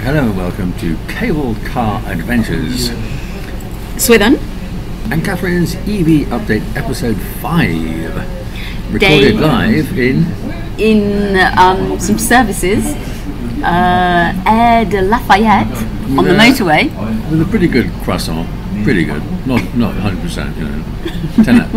Hello and welcome to Cable Car Adventures. Swithin. And Catherine's EV Update Episode 5. Recorded live in some services, Air de Lafayette on the motorway. With a pretty good croissant. Pretty good. Not 100%, you know. 10 out,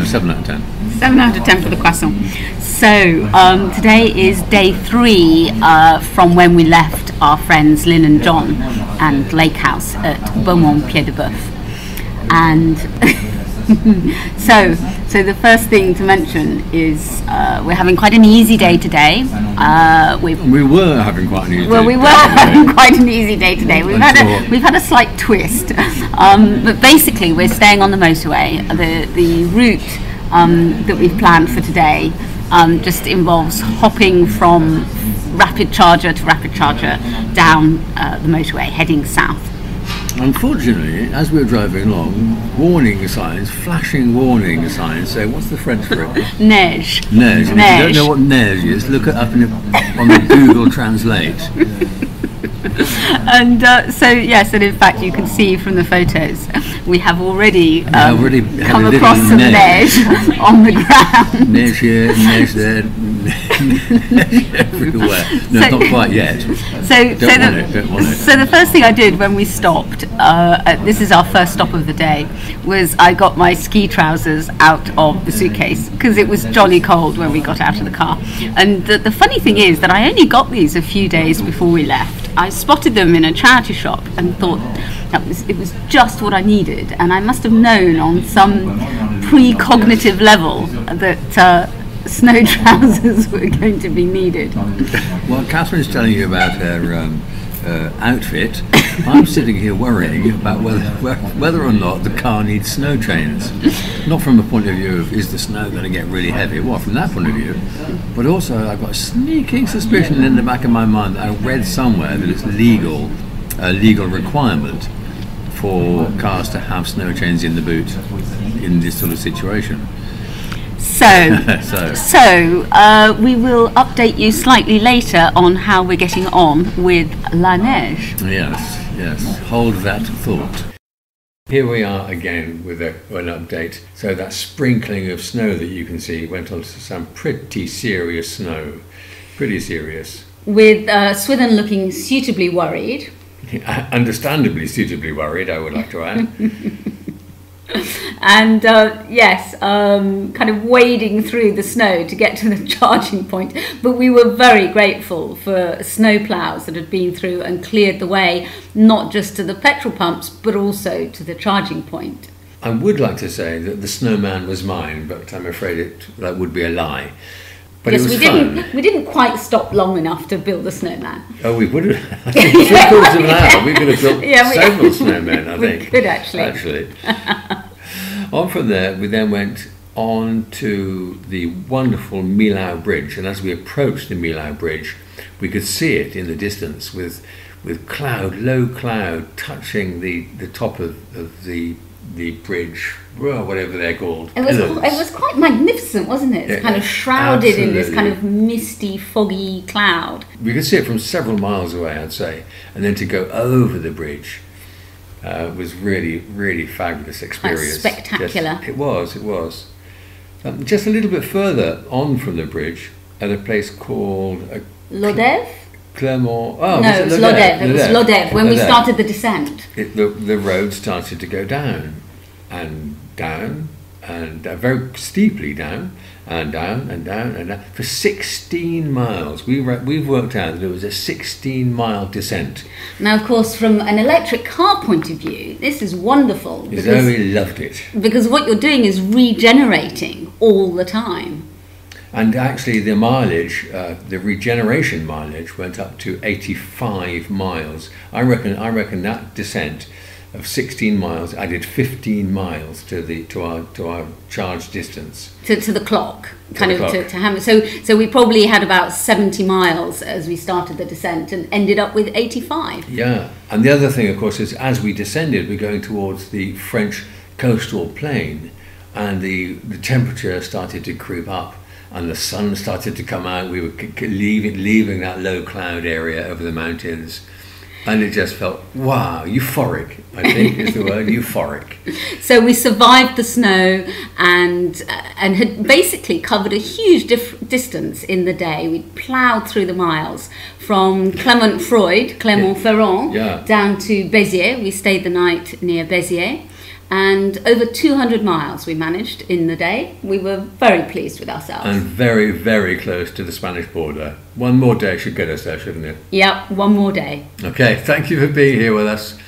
7 out of 10. 7 out of 10 for the croissant. So today is day 3 from when we left our friends Lynn and John and Lake House at Beaumont Pied de Boeuf. And so the first thing to mention is we're having quite an easy day today. We were having quite an easy day. Well, we were having quite an easy day today. We've had a slight twist, but basically we're staying on the motorway. The route that we've planned for today just involves hopping from rapid charger to rapid charger down the motorway, heading south. Unfortunately, as we were driving along, warning signs, flashing warning signs say, what's the French for it? Neige. Neige. And if you don't know what neige is, look it up on the Google Translate. And so in fact you can see from the photos we have already come across some neige on the ground. Neige here, neige there, neige everywhere. No, so, not quite yet. Don't want it. So the first thing I did when we stopped, this is our first stop of the day, was I got my ski trousers out of the suitcase because it was jolly cold when we got out of the car. And the funny thing is that I only got these a few days before we left. I spotted them in a charity shop and thought it was just what I needed, and I must have known on some precognitive level that snow trousers were going to be needed. While Catherine's telling you about her outfit, I'm sitting here worrying about whether or not the car needs snow chains. Not from the point of view of is the snow going to get really heavy, well, from that point of view, but also I've got a sneaking suspicion in the back of my mind that I read somewhere that it's a legal requirement for cars to have snow chains in the boot in this sort of situation. So we will update you slightly later on how we're getting on with La Neige. Yes. Hold that thought. Here we are again with an update. So that sprinkling of snow that you can see went on to some pretty serious snow. Pretty serious. With Swithin looking suitably worried. Understandably suitably worried, I would like to add. And kind of wading through the snow to get to the charging point. But we were very grateful for snow ploughs that had been through and cleared the way, not just to the petrol pumps, but also to the charging point. I would like to say that the snowman was mine, but I'm afraid that would be a lie. But yes, it was fun. We didn't quite stop long enough to build a snowman. Oh, we would have. I think 3/4 of an hour. We could have built several snowmen, I think. We could actually. On from there, we then went on to the wonderful Millau Bridge, and as we approached the Millau Bridge, we could see it in the distance with low cloud touching the top of the bridge, well, whatever they're called. It was quite magnificent, wasn't it? It's kind of shrouded in this kind of misty, foggy cloud. We could see it from several miles away, I'd say, and then to go over the bridge was really, really fabulous experience. That's spectacular. It was. Just a little bit further on from the bridge, at a place called Lodève? Clermont. Oh, no, it's Lodève. It was Lodève when we started the descent. The road started to go down and down and very steeply down and down and down and down for 16 miles. We've worked out that it was a 16-mile descent. Now, of course, from an electric car point of view, this is wonderful. Zoe loved it. Because what you're doing is regenerating all the time. And actually the mileage, the regeneration mileage went up to 85 miles. I reckon that descent of 16 miles added 15 miles to our charge distance. To the clock, to hammer. So we probably had about 70 miles as we started the descent and ended up with 85. Yeah, and the other thing, of course, is as we descended, we're going towards the French coastal plain, and the temperature started to creep up. and the sun started to come out. We were leaving that low cloud area over the mountains, and it just felt, wow, euphoric, I think is the word, euphoric. So we survived the snow and had basically covered a huge distance in the day. We ploughed through the miles from Clermont-Ferrand Yeah. down to Béziers. We stayed the night near Béziers. And over 200 miles we managed in the day. We were very pleased with ourselves. And very, very close to the Spanish border. One more day should get us there, shouldn't it? Yep, one more day. Okay, thank you for being here with us.